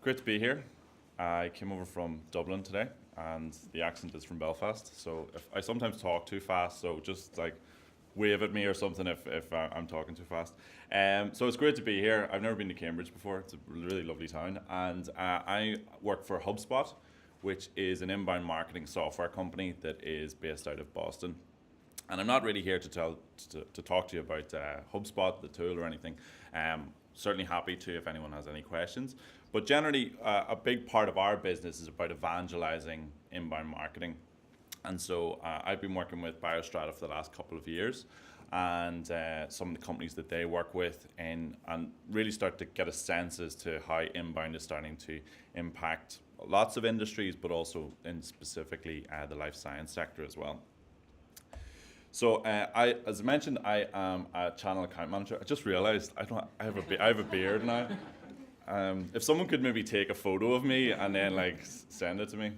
Great to be here. I came over from Dublin today, and the accent is from Belfast. So if I sometimes talk too fast, so just like wave at me or something if I'm talking too fast. So it's great to be here. I've never been to Cambridge before. It's a really lovely town, and I work for HubSpot, which is an inbound marketing software company that is based out of Boston. And I'm not really here to talk to you about HubSpot, the tool, or anything. Certainly happy to if anyone has any questions. But generally, a big part of our business is about evangelizing inbound marketing. And so I've been working with Biostrata for the last couple of years, and some of the companies that they work with, and really start to get a sense as to how inbound is starting to impact lots of industries, but also in specifically the life science sector as well. So as I mentioned, I am a channel account manager. I just realized I have a beard now. If someone could maybe take a photo of me and then like send it to me,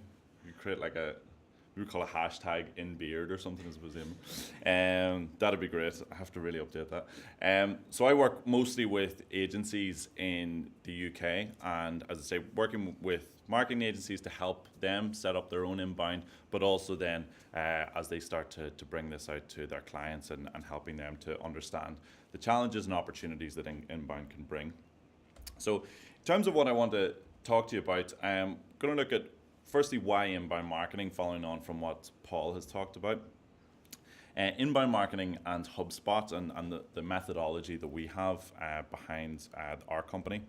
you create like we would call a hashtag in beard or something as a that'd be great. I have to really update that. So I work mostly with agencies in the UK, and as I say, working with marketing agencies to help them set up their own inbound, but also then as they start to bring this out to their clients and helping them to understand the challenges and opportunities that inbound can bring. So in terms of what I want to talk to you about, I'm going to look at firstly why inbound marketing, following on from what Paul has talked about. Inbound marketing and HubSpot and the methodology that we have behind our company.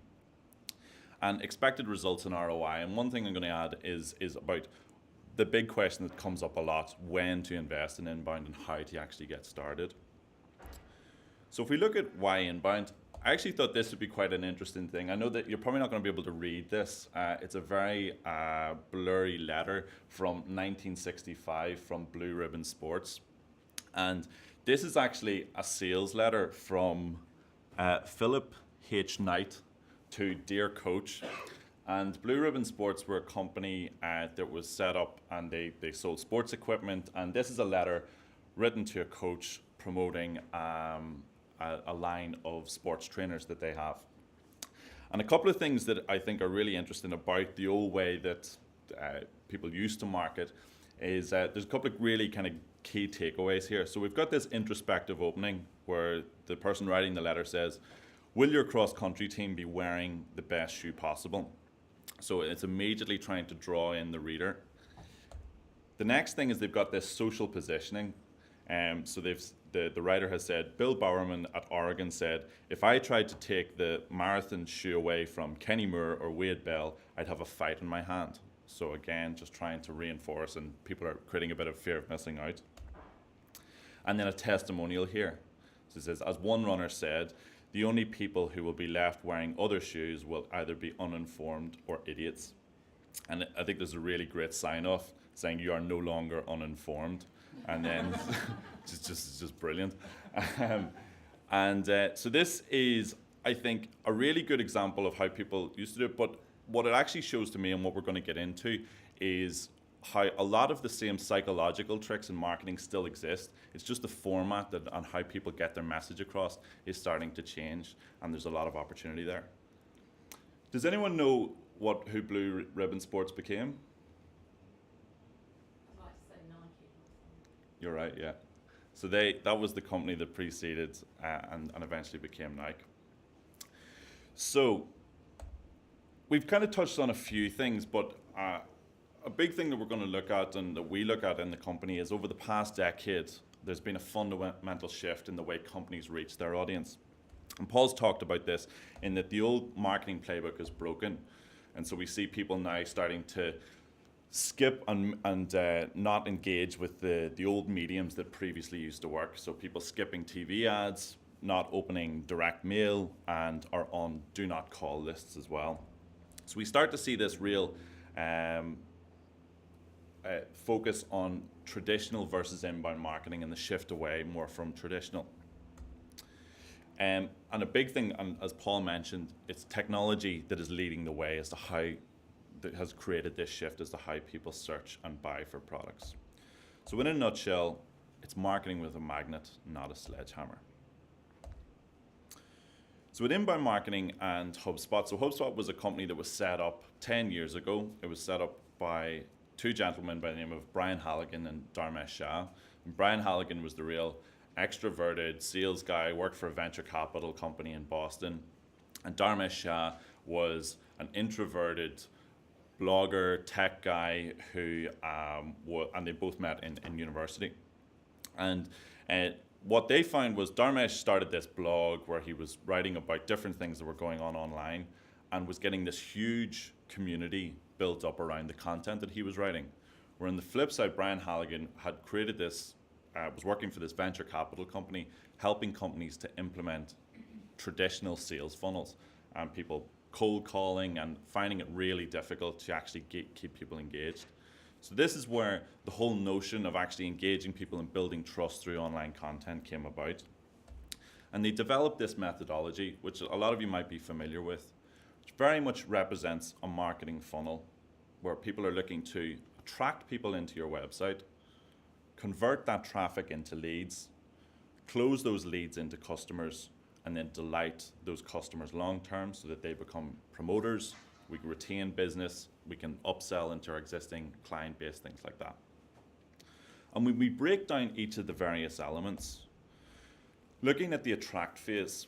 And expected results in ROI. And one thing I'm going to add is about the big question that comes up a lot: when to invest in inbound and how to actually get started. So if we look at why inbound, I actually thought this would be quite an interesting thing. I know that you're probably not going to be able to read this. It's a very blurry letter from 1965 from Blue Ribbon Sports. And this is actually a sales letter from Philip H. Knight to Dear Coach. And Blue Ribbon Sports were a company that was set up, and they sold sports equipment. And this is a letter written to a coach promoting a line of sports trainers that they have. And a couple of things that I think are really interesting about the old way that people used to market is there's a couple of really kind of key takeaways here. So we've got this introspective opening where the person writing the letter says, "Will your cross-country team be wearing the best shoe possible?" So it's immediately trying to draw in the reader. The next thing is they've got this social positioning. So the writer has said, Bill Bowerman at Oregon said, "If I tried to take the marathon shoe away from Kenny Moore or Wade Bell, I'd have a fight in my hand." So again, just trying to reinforce, and people are creating a bit of fear of missing out. And then a testimonial here. So it says, "As one runner said, the only people who will be left wearing other shoes will either be uninformed or idiots." And I think there's a really great sign-off saying you are no longer uninformed. And then it's just brilliant. So this is, I think, a really good example of how people used to do it. But what it actually shows to me, and what we're going to get into, is how a lot of the same psychological tricks in marketing still exist. It's just the format and how people get their message across is starting to change, and there's a lot of opportunity there. Does anyone know who Blue Ribbon Sports became? You're right, yeah. So that was the company that preceded and eventually became Nike. So we've kind of touched on a few things, but a big thing that we're going to look at and that we look at in the company is over the past decade, there's been a fundamental shift in the way companies reach their audience. And Paul's talked about this in that the old marketing playbook is broken. And so we see people now starting to skip and not engage with the old mediums that previously used to work. So people skipping TV ads, not opening direct mail, and are on do not call lists as well. So we start to see this real focus on traditional versus inbound marketing and the shift away more from traditional. And a big thing, and as Paul mentioned, it's technology that is leading the way as to how that has created this shift as to how people search and buy for products. So in a nutshell, it's marketing with a magnet, not a sledgehammer. So with inbound marketing and HubSpot, so HubSpot was a company that was set up 10 years ago. It was set up by two gentlemen by the name of Brian Halligan and Dharmesh Shah. And Brian Halligan was the real extroverted sales guy, worked for a venture capital company in Boston. And Dharmesh Shah was an introverted blogger, tech guy who, and they both met in university. And what they found was Dharmesh started this blog where he was writing about different things that were going on online and was getting this huge community built up around the content that he was writing. Where on the flip side, Brian Halligan had created this, was working for this venture capital company, helping companies to implement traditional sales funnels and people cold calling and finding it really difficult to actually keep people engaged. So this is where the whole notion of actually engaging people and building trust through online content came about. And they developed this methodology, which a lot of you might be familiar with, which very much represents a marketing funnel where people are looking to attract people into your website, convert that traffic into leads, close those leads into customers, and then delight those customers long term so that they become promoters, we can retain business, we can upsell into our existing client base, things like that. And when we break down each of the various elements, looking at the attract phase,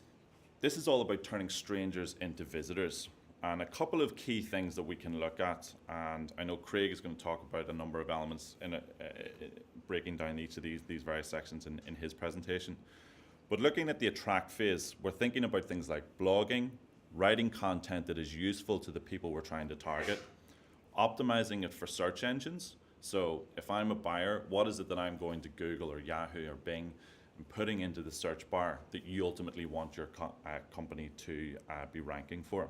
this is all about turning strangers into visitors. And a couple of key things that we can look at, and I know Craig is going to talk about a number of elements in breaking down each of these various sections in his presentation. But looking at the attract phase, we're thinking about things like blogging, writing content that is useful to the people we're trying to target, optimizing it for search engines. So if I'm a buyer, what is it that I'm going to Google or Yahoo or Bing and putting into the search bar that you ultimately want your company to be ranking for?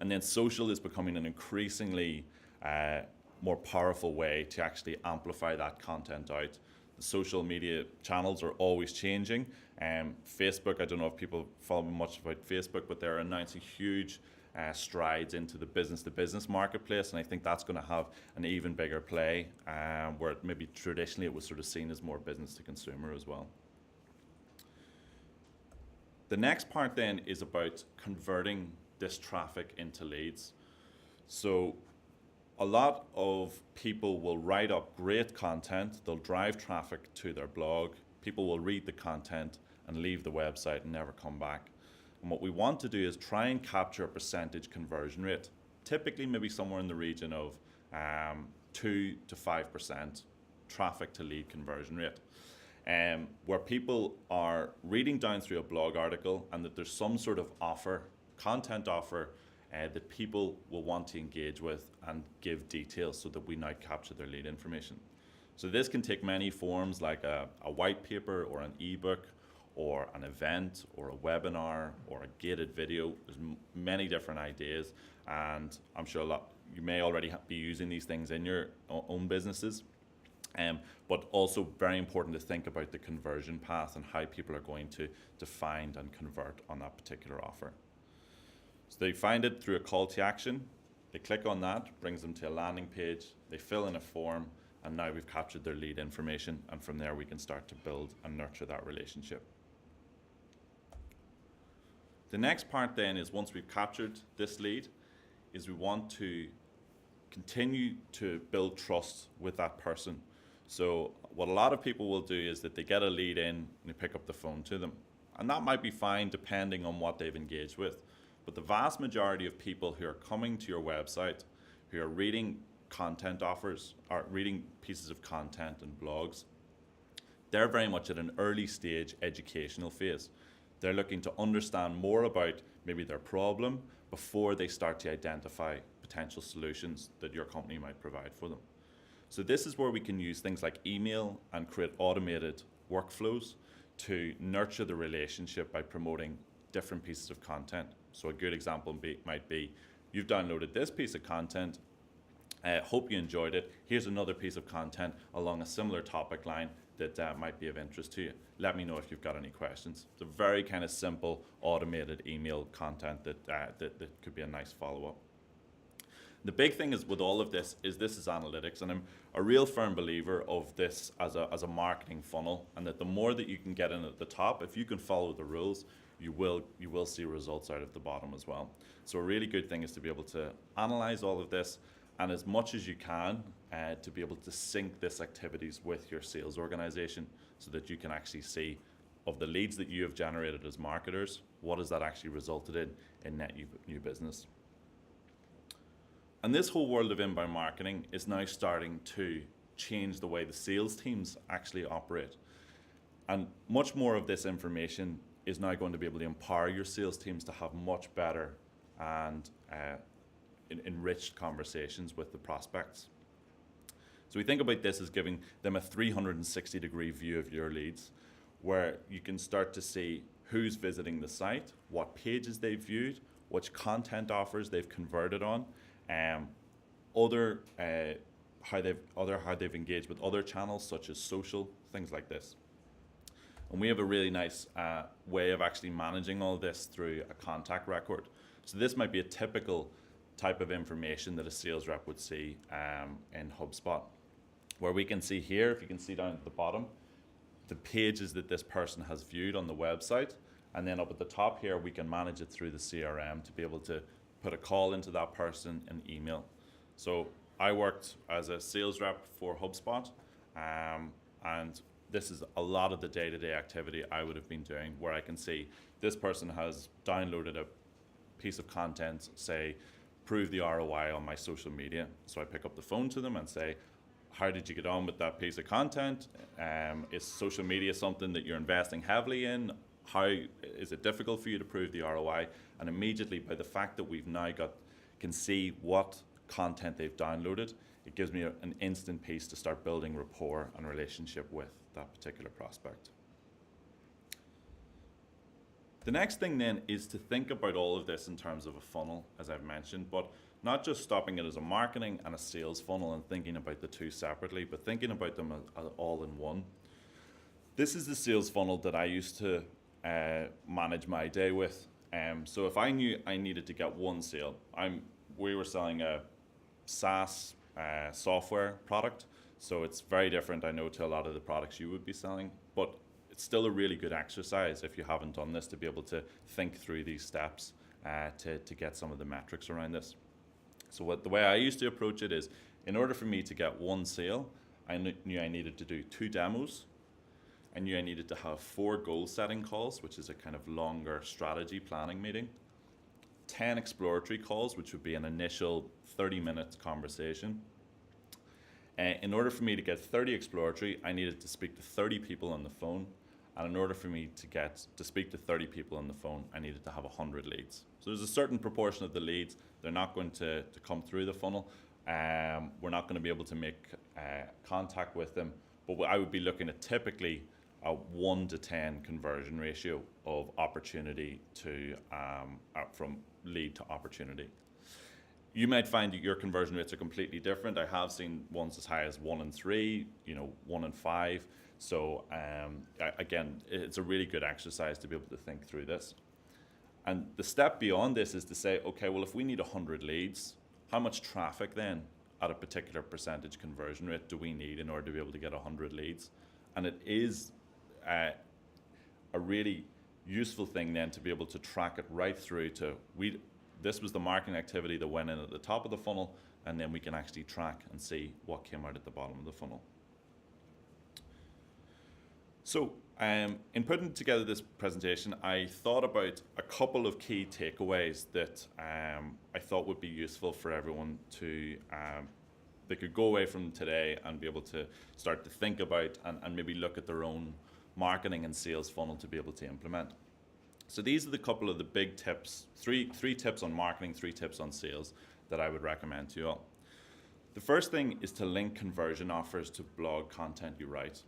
And then social is becoming an increasingly more powerful way to actually amplify that content out. The social media channels are always changing. Facebook, I don't know if people follow much about Facebook, but they're announcing huge strides into the business-to-business marketplace, and I think that's going to have an even bigger play, where maybe traditionally it was sort of seen as more business-to-consumer as well. The next part then is about converting this traffic into leads. So a lot of people will write up great content, they'll drive traffic to their blog, people will read the content and leave the website and never come back. And what we want to do is try and capture a percentage conversion rate, typically maybe somewhere in the region of 2 to 5% traffic to lead conversion rate, where people are reading down through a blog article and that there's some sort of offer, content offer, that people will want to engage with and give details so that we now capture their lead information. So this can take many forms, like a white paper or an ebook or an event or a webinar or a gated video. There's many different ideas, and I'm sure you may already be using these things in your own businesses. But also very important to think about the conversion path and how people are going to find and convert on that particular offer. So they find it through a call to action, they click on that, brings them to a landing page, they fill in a form, and now we've captured their lead information, and from there we can start to build and nurture that relationship. The next part then is, once we've captured this lead, is we want to continue to build trust with that person. So what a lot of people will do is that they get a lead in and they pick up the phone to them. And that might be fine depending on what they've engaged with. But the vast majority of people who are coming to your website, who are reading content offers, or reading pieces of content and blogs, they're very much at an early stage educational phase. They're looking to understand more about maybe their problem before they start to identify potential solutions that your company might provide for them. So this is where we can use things like email and create automated workflows to nurture the relationship by promoting different pieces of content. So a good example might be, you've downloaded this piece of content, hope you enjoyed it, here's another piece of content along a similar topic line that might be of interest to you. Let me know if you've got any questions. It's a very kind of simple automated email content that could be a nice follow-up. The big thing is with all of this is analytics, and I'm a real firm believer of this as a marketing funnel, and that the more that you can get in at the top, if you can follow the rules, you will see results out of the bottom as well. So a really good thing is to be able to analyze all of this, and as much as you can, to be able to sync this activities with your sales organization so that you can actually see of the leads that you have generated as marketers, what has that actually resulted in net new business. And this whole world of inbound marketing is now starting to change the way the sales teams actually operate. And much more of this information is now going to be able to empower your sales teams to have much better and enriched conversations with the prospects. So we think about this as giving them a 360-degree view of your leads, where you can start to see who's visiting the site, what pages they've viewed, which content offers they've converted on, how they've engaged with other channels such as social, things like this. And we have a really nice way of actually managing all this through a contact record. So this might be a typical type of information that a sales rep would see in HubSpot, where we can see here, if you can see down at the bottom, the pages that this person has viewed on the website, and then up at the top here, we can manage it through the CRM to be able to put a call into that person and email. So I worked as a sales rep for HubSpot, and this is a lot of the day-to-day activity I would have been doing, where I can see this person has downloaded a piece of content, say, prove the ROI on my social media. So I pick up the phone to them and say, how did you get on with that piece of content? Is social media something that you're investing heavily in? How is it difficult for you to prove the ROI? And immediately, by the fact that we've now can see what content they've downloaded, it gives me an instant piece to start building rapport and relationship with that particular prospect. The next thing then is to think about all of this in terms of a funnel, as I've mentioned, but not just stopping it as a marketing and a sales funnel and thinking about the two separately, but thinking about them as all in one. This is the sales funnel that I used to manage my day with. So if I knew I needed to get one sale, we were selling a SaaS software product, so it's very different, I know, to a lot of the products you would be selling, but it's still a really good exercise if you haven't done this to be able to think through these steps to get some of the metrics around this. So the way I used to approach it is, in order for me to get one sale, I knew I needed to do 2 demos. I knew I needed to have 4 goal setting calls, which is a kind of longer strategy planning meeting, 10 exploratory calls, which would be an initial 30-minute conversation. In order for me to get 30 exploratory, I needed to speak to 30 people on the phone. And in order for me to speak to 30 people on the phone, I needed to have 100 leads. So there's a certain proportion of the leads, they're not going to come through the funnel. We're not going to be able to make contact with them, but I would be looking at typically a 1 to 10 conversion ratio of opportunity to from lead to opportunity. You might find that your conversion rates are completely different. I have seen ones as high as 1 in 3, 1 in 5. So again, it's a really good exercise to be able to think through this. And the step beyond this is to say, okay, well, if we need 100 leads, how much traffic then at a particular percentage conversion rate do we need in order to be able to get 100 leads? And it is a really useful thing then to be able to track it right through to, this was the marketing activity that went in at the top of the funnel, and then we can actually track and see what came out at the bottom of the funnel. So in putting together this presentation, I thought about a couple of key takeaways that I thought would be useful for everyone to, they could go away from today and be able to start to think about and maybe look at their own marketing and sales funnel to be able to implement. So these are the couple of the big tips, three tips on marketing, 3 tips on sales that I would recommend to you all. The first thing is to link conversion offers to blog content you write.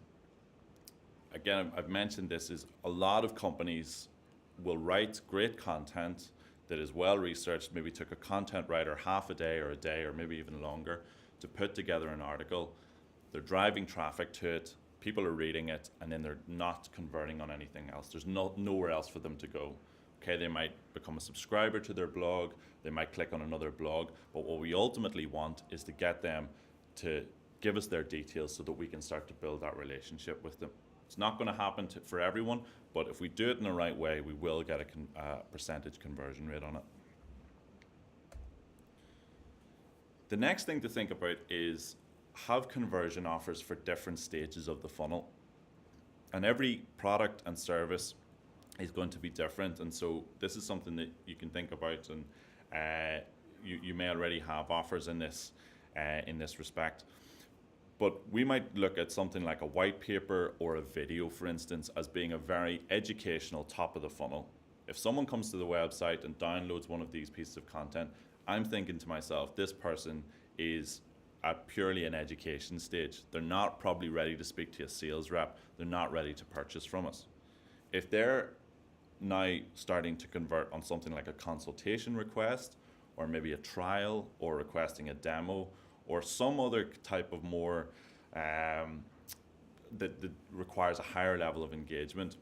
Again, I've mentioned this, is a lot of companies will write great content that is well researched, maybe took a content writer half a day or maybe even longer to put together an article. They're driving traffic to it, people are reading it, and then they're not converting on anything else. There's nowhere else for them to go. Okay, they might become a subscriber to their blog, they might click on another blog, but what we ultimately want is to get them to give us their details so that we can start to build that relationship with them. It's not going to happen for everyone, but if we do it in the right way, we will get a percentage conversion rate on it. The next thing to think about is have conversion offers for different stages of the funnel. And every product and service is going to be different, and so this is something that you can think about, and you may already have offers in this respect. But we might look at something like a white paper or a video, for instance, as being a very educational top of the funnel. If someone comes to the website and downloads one of these pieces of content, I'm thinking to myself, this person is at purely an education stage. They're not probably ready to speak to a sales rep. They're not ready to purchase from us. If they're now starting to convert on something like a consultation request, or maybe a trial, or requesting a demo, or some other type of more that requires a higher level of engagement,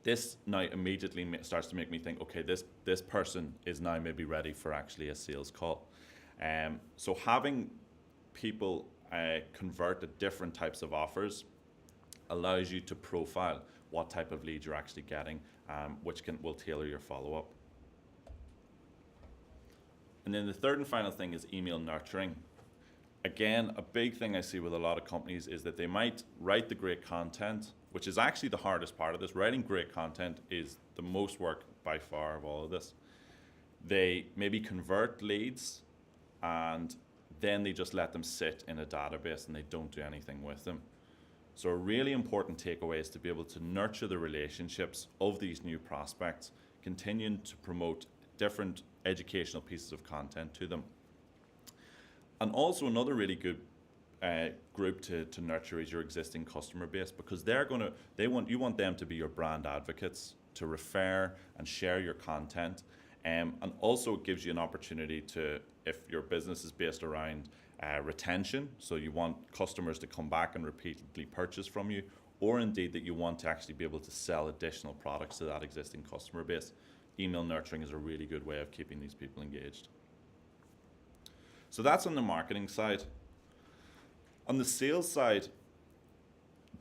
this now immediately starts to make me think, okay, this person is now maybe ready for actually a sales call. So having people convert to different types of offers allows you to profile what type of lead you're actually getting, which will tailor your follow-up. And then the third and final thing is email nurturing. Again, a big thing I see with a lot of companies is that they might write the great content, which is actually the hardest part of this. Writing great content is the most work by far of all of this. They maybe convert leads and then they just let them sit in a database and they don't do anything with them. So a really important takeaway is to be able to nurture the relationships of these new prospects, continuing to promote different educational pieces of content to them. And also another really good group to nurture is your existing customer base, because you want them to be your brand advocates, to refer and share your content. And also it gives you an opportunity to, if your business is based around retention, so you want customers to come back and repeatedly purchase from you, or indeed that you want to actually be able to sell additional products to that existing customer base, email nurturing is a really good way of keeping these people engaged. So that's on the marketing side. On the sales side,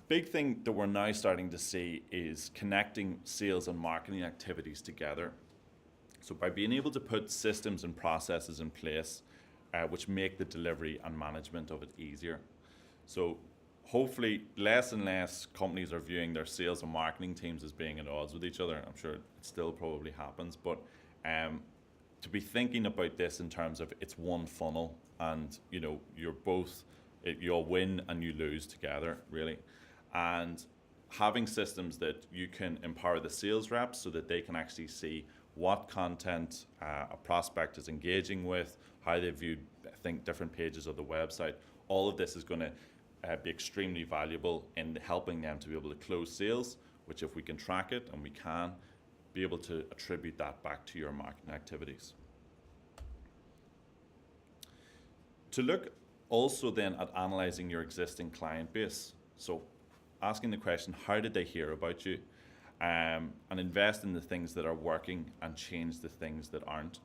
big thing that we're now starting to see is connecting sales and marketing activities together. So by being able to put systems and processes in place which make the delivery and management of it easier. So hopefully less and less companies are viewing their sales and marketing teams as being at odds with each other. I'm sure it still probably happens, but to be thinking about this in terms of it's one funnel, and you'll win and you lose together, really. And having systems that you can empower the sales reps so that they can actually see what content a prospect is engaging with, how they view, different pages of the website. All of this is going to be extremely valuable in helping them to be able to close sales, which if we can track it, and we can, be able to attribute that back to your marketing activities. To look also then at analyzing your existing client base. So asking the question, how did they hear about you? And invest in the things that are working and change the things that aren't.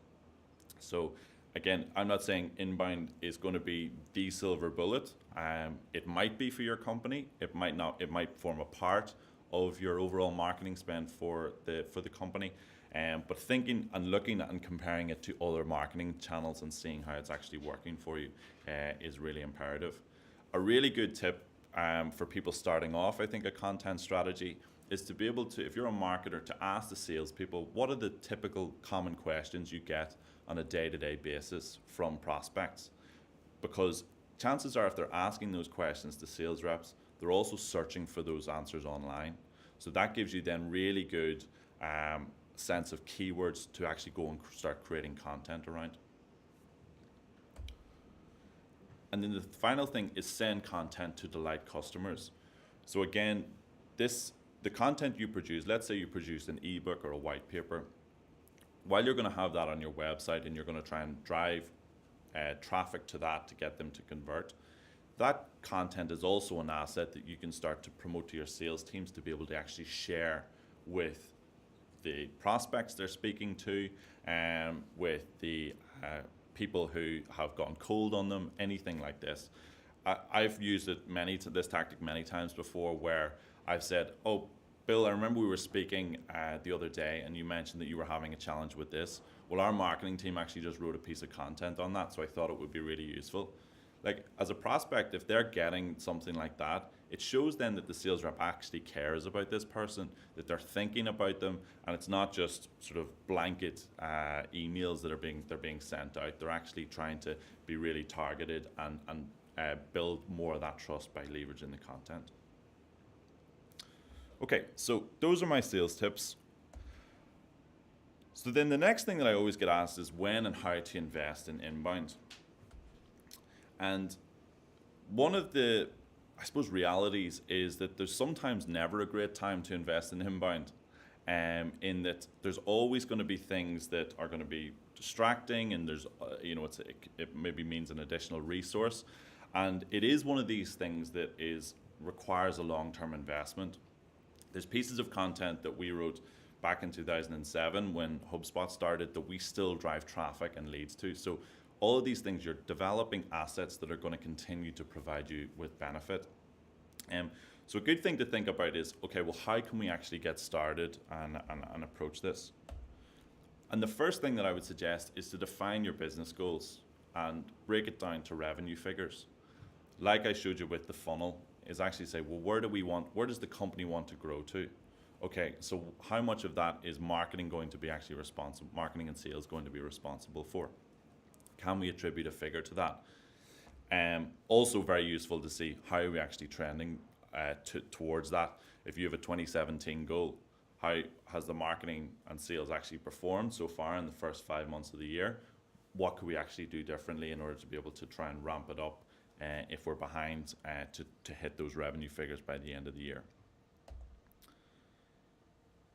So again, I'm not saying inbound is going to be the silver bullet. It might be for your company. It might not. It might form a part of your overall marketing spend for the company. But thinking and looking at and comparing it to other marketing channels and seeing how it's actually working for you is really imperative. A really good tip for people starting off, I think, a content strategy is to be able to, if you're a marketer, to ask the salespeople, what are the typical common questions you get on a day-to-day basis from prospects? Because chances are if they're asking those questions to sales reps, they're also searching for those answers online. So that gives you then really good sense of keywords to actually go and start creating content around. And then the final thing is send content to delight customers. So again, the content you produce, let's say you produce an ebook or a white paper, while you're going to have that on your website and you're going to try and drive traffic to that to get them to convert, that content is also an asset that you can start to promote to your sales teams to be able to actually share with the prospects they're speaking to, with the people who have gone cold on them, anything like this. I've used this tactic many times before, where I've said, oh, Bill, I remember we were speaking the other day and you mentioned that you were having a challenge with this. Well, our marketing team actually just wrote a piece of content on that, so I thought it would be really useful. Like, as a prospect, if they're getting something like that, it shows then that the sales rep actually cares about this person, that they're thinking about them, and it's not just sort of blanket emails that they're being sent out. They're actually trying to be really targeted and build more of that trust by leveraging the content. Okay, so those are my sales tips. So then the next thing that I always get asked is when and how to invest in inbound. And one of the, I suppose, realities is that there's sometimes never a great time to invest in inbound, in that there's always going to be things that are going to be distracting, and there's, it maybe means an additional resource. And it is one of these things that requires a long-term investment. There's pieces of content that we wrote back in 2007 when HubSpot started that we still drive traffic and leads to. So all of these things, you're developing assets that are going to continue to provide you with benefit. So a good thing to think about is, okay, well, how can we actually get started and approach this? And the first thing that I would suggest is to define your business goals and break it down to revenue figures. Like I showed you with the funnel, is actually say, well, where does the company want to grow to? Okay, so how much of that is marketing going to be actually responsible, marketing and sales going to be responsible for? Can we attribute a figure to that? Also very useful to see how are we actually trending towards that. If you have a 2017 goal, how has the marketing and sales actually performed so far in the first 5 months of the year? What could we actually do differently in order to be able to try and ramp it up if we're behind to hit those revenue figures by the end of the year?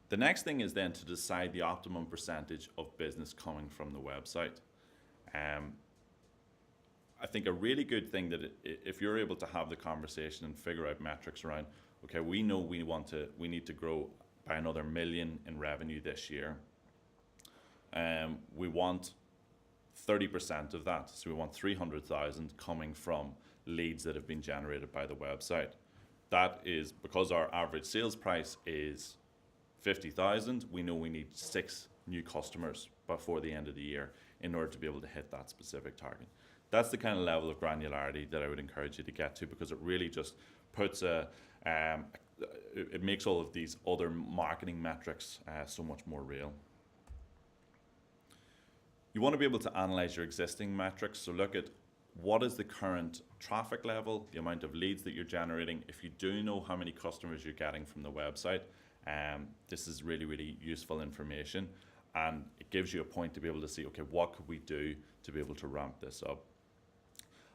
The next thing is then to decide the optimum percentage of business coming from the website. I think a really good thing that if you're able to have the conversation and figure out metrics around, okay, we know we need to grow by another $1 million in revenue this year. We want 30% of that, so we want 300,000 coming from leads that have been generated by the website. That is because our average sales price is 50,000. We know we need 6 new customers before the end of the year in order to be able to hit that specific target. That's the kind of level of granularity that I would encourage you to get to, because it really just puts it makes all of these other marketing metrics so much more real. You want to be able to analyze your existing metrics. So look at what is the current traffic level, the amount of leads that you're generating. If you do know how many customers you're getting from the website, this is really, really useful information. And it gives you a point to be able to see, okay, what could we do to be able to ramp this up?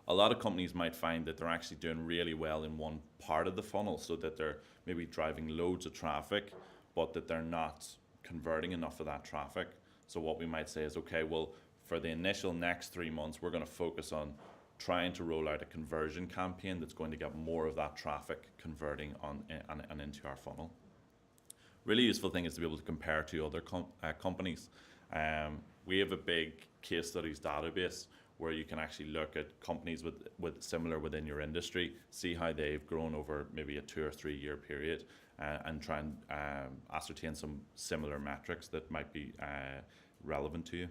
A lot of companies might find that they're actually doing really well in one part of the funnel, so that they're maybe driving loads of traffic, but that they're not converting enough of that traffic. So what we might say is, okay, well, for the initial next 3 months, we're going to focus on trying to roll out a conversion campaign that's going to get more of that traffic converting on and into our funnel. Really useful thing is to be able to compare to other companies. We have a big case studies database where you can actually look at companies with similar within your industry, see how they've grown over maybe a 2 or 3 year period, and try and ascertain some similar metrics that might be relevant to you.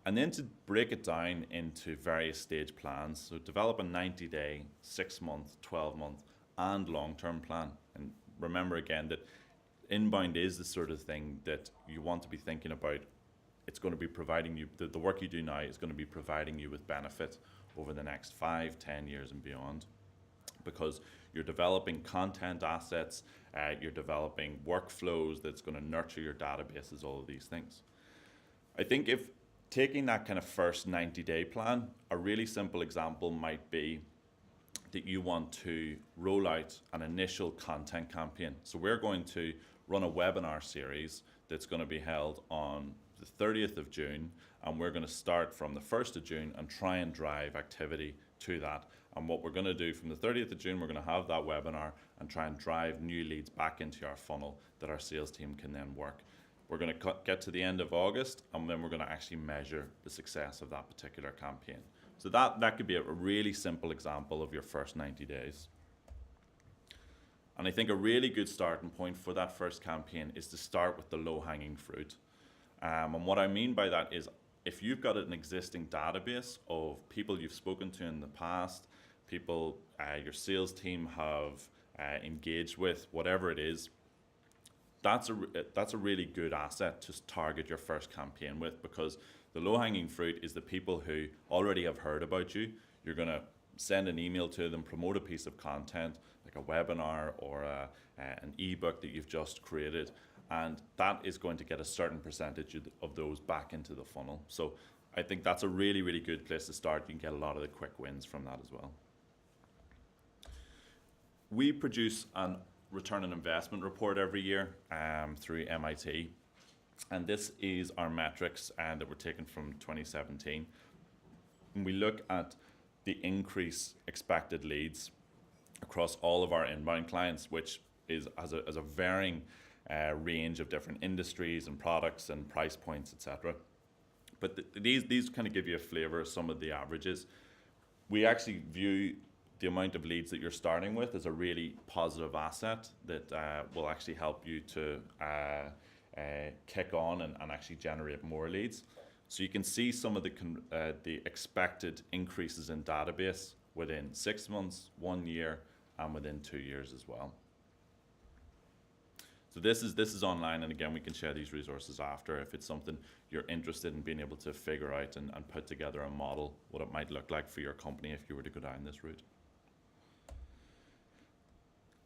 And then to break it down into various stage plans. So develop a 90-day, 6-month, 12-month, and long-term plan. And remember again that inbound is the sort of thing that you want to be thinking about. It's going to be providing you, the work you do now is going to be providing you with benefit over the next 5, 10 years and beyond. Because you're developing content assets, you're developing workflows that's going to nurture your databases, all of these things. I think if taking that kind of first 90-day plan, a really simple example might be that you want to roll out an initial content campaign. So we're going to run a webinar series that's going to be held on the 30th of June, and we're going to start from the 1st of June and try and drive activity to that. And what we're going to do from the 30th of June, we're going to have that webinar and try and drive new leads back into our funnel that our sales team can then work. We're going to get to the end of August, and then we're going to actually measure the success of that particular campaign. So that could be a really simple example of your first 90 days. And I think a really good starting point for that first campaign is to start with the low-hanging fruit. And what I mean by that is if you've got an existing database of people you've spoken to in the past, people your sales team have engaged with, whatever it is, that's a really good asset to target your first campaign with, because the low-hanging fruit is the people who already have heard about you. You're going to send an email to them, promote a piece of content like a webinar or an ebook that you've just created, and that is going to get a certain percentage of those back into the funnel. So I think that's a really, really good place to start. You can get a lot of the quick wins from that as well. We produce an return on investment report every year through MIT, and this is our metrics that were taken from 2017. And we look at the increase expected leads across all of our inbound clients, which is as a varying range of different industries and products and price points, etc. But these kind of give you a flavor of some of the averages. We actually view the amount of leads that you're starting with as a really positive asset that will actually help you to kick on and actually generate more leads. So you can see some of the expected increases in database within 6 months, 1 year, and within 2 years as well. So this is online, and again, we can share these resources after if it's something you're interested in being able to figure out and put together a model, what it might look like for your company if you were to go down this route.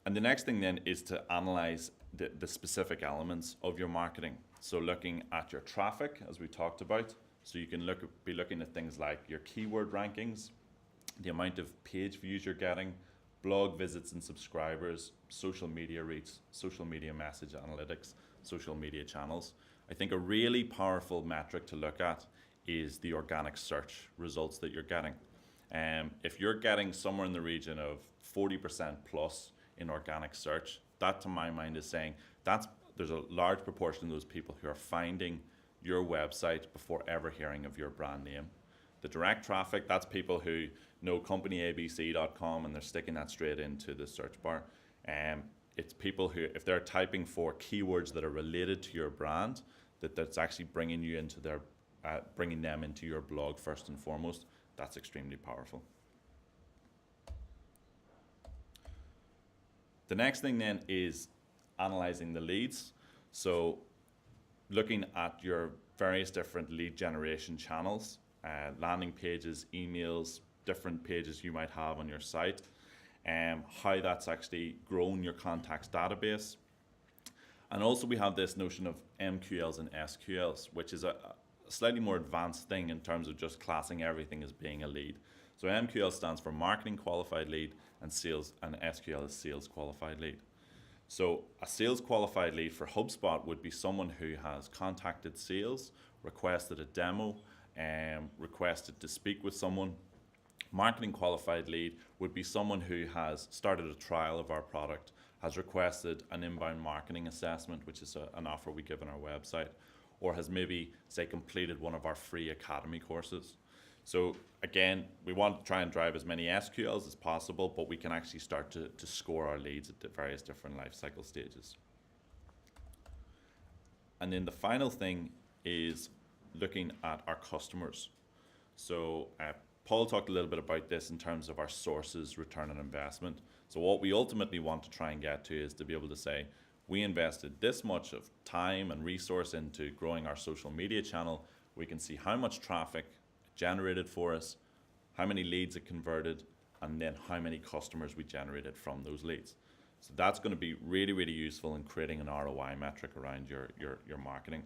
And the next thing then is to analyze the specific elements of your marketing. So looking at your traffic, as we talked about, so you can be looking at things like your keyword rankings, the amount of page views you're getting, blog visits and subscribers, social media reach, social media message analytics, social media channels. I think a really powerful metric to look at is the organic search results that you're getting. If you're getting somewhere in the region of 40% plus in organic search, that to my mind is saying there's a large proportion of those people who are finding your website before ever hearing of your brand name. The direct traffic, that's people who know companyabc.com and they're sticking that straight into the search bar. It's people who, if they're typing for keywords that are related to your brand, that's actually bringing them into your blog first and foremost. That's extremely powerful. The next thing then is analyzing the leads. So looking at your various different lead generation channels, landing pages, emails, different pages you might have on your site, how that's actually grown your contacts database. And also we have this notion of MQLs and SQLs, which is a slightly more advanced thing in terms of just classing everything as being a lead. So MQL stands for marketing qualified lead, and SQL is sales qualified lead. So a sales qualified lead for HubSpot would be someone who has contacted sales, requested a demo, requested to speak with someone. Marketing qualified lead would be someone who has started a trial of our product, has requested an inbound marketing assessment, which is an offer we give on our website, or has maybe, say, completed one of our free academy courses. So again, we want to try and drive as many SQLs as possible, but we can actually start to score our leads at the various different life cycle stages. And then the final thing is looking at our customers. So Paul talked a little bit about this in terms of our sources, return on investment. So what we ultimately want to try and get to is to be able to say, we invested this much of time and resource into growing our social media channel. We can see how much traffic generated for us, how many leads it converted, and then how many customers we generated from those leads. So that's going to be really, really useful in creating an ROI metric around your marketing.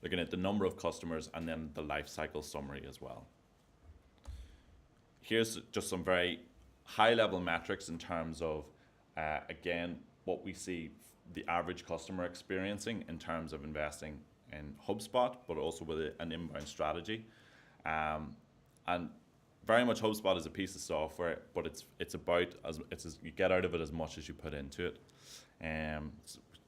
Looking at the number of customers and then the life cycle summary as well. Here's just some very high-level metrics in terms of, again, what we see the average customer experiencing in terms of investing in HubSpot, but also with an inbound strategy. And very much HubSpot is a piece of software, but it's about you get out of it as much as you put into it.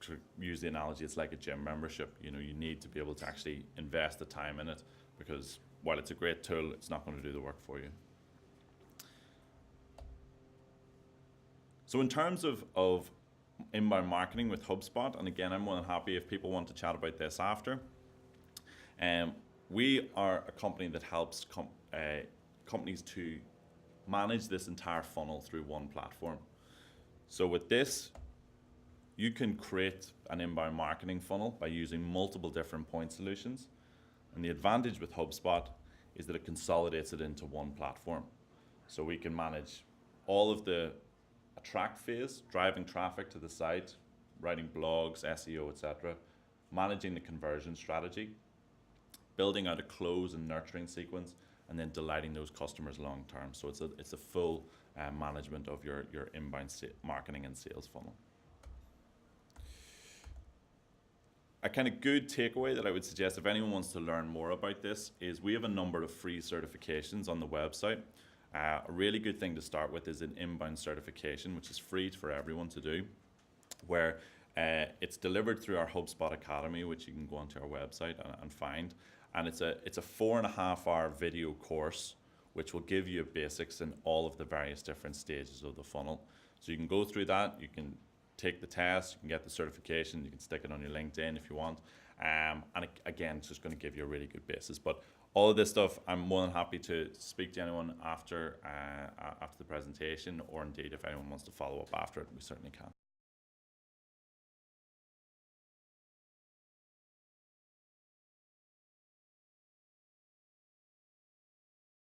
To use the analogy, it's like a gym membership. You need to be able to actually invest the time in it, because while it's a great tool, it's not going to do the work for you. So in terms of inbound marketing with HubSpot, and again, I'm more than happy if people want to chat about this after. We are a company that helps companies to manage this entire funnel through one platform. So with this, you can create an inbound marketing funnel by using multiple different point solutions. And the advantage with HubSpot is that it consolidates it into one platform. So we can manage all of the attract phase, driving traffic to the site, writing blogs, SEO, etc., managing the conversion strategy, building out a close and nurturing sequence, and then delighting those customers long term. So it's a full management of your inbound marketing and sales funnel. A kind of good takeaway that I would suggest if anyone wants to learn more about this is we have a number of free certifications on the website. A really good thing to start with is an inbound certification, which is free for everyone to do, where it's delivered through our HubSpot Academy, which you can go onto our website and find. And it's a 4.5-hour video course, which will give you basics in all of the various different stages of the funnel. So you can go through that, you can take the test, you can get the certification, you can stick it on your LinkedIn if you want. And again, it's just going to give you a really good basis. But all of this stuff, I'm more than happy to speak to anyone after the presentation, or indeed if anyone wants to follow up after it, we certainly can.